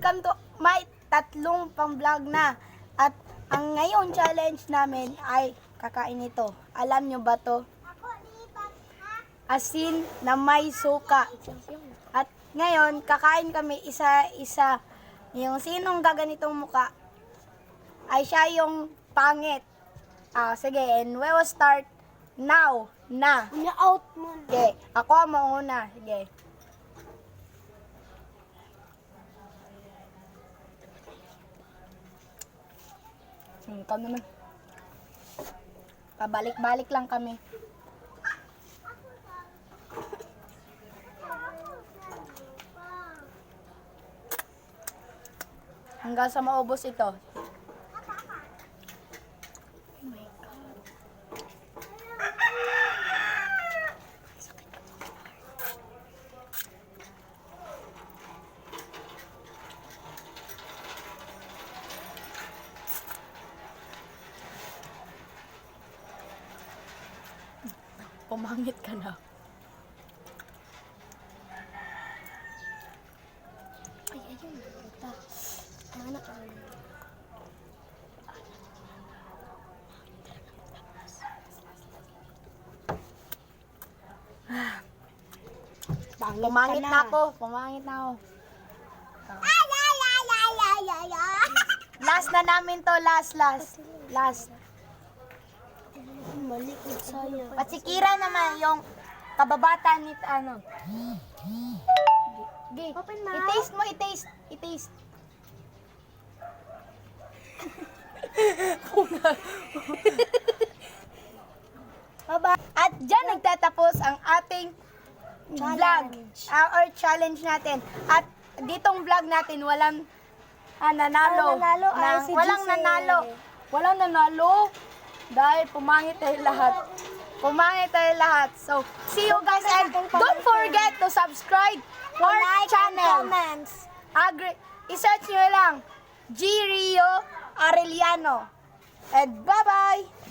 welcome to my tatlong pang vlog na. At ang ngayon challenge namin ay kakain ito. Alam nyo ba to? Asin na may suka. At ngayon, kakain kami isa-isa. Yung sinong gaganitong muka ay siya yung pangit. Sige, and we will start now. Na. out mo. Okay, ako ang mauna. Sige. Kami naman. Pabalik-balik lang kami. Hanggang sa maubos ito. Pumangit ka na. Ay, ayun. Ito. Anak. Pumangit na ako. Pumangit na ako. Last na namin to. Last. Malikot sa'yo. At si Kira naman, yung kababata ni ano. Open mouth. I-taste mo, i-taste. At dyan nagtatapos ang ating vlog. Or challenge natin. At ditong vlog natin, walang nanalo. nanalo ay si Walang Giselle. nanalo. Walang nanalo. Dahil pumangit tayo lahat. So, see you guys and don't forget to subscribe our channel. Comments. I-search nyo lang G. Rio Arellano. And bye-bye!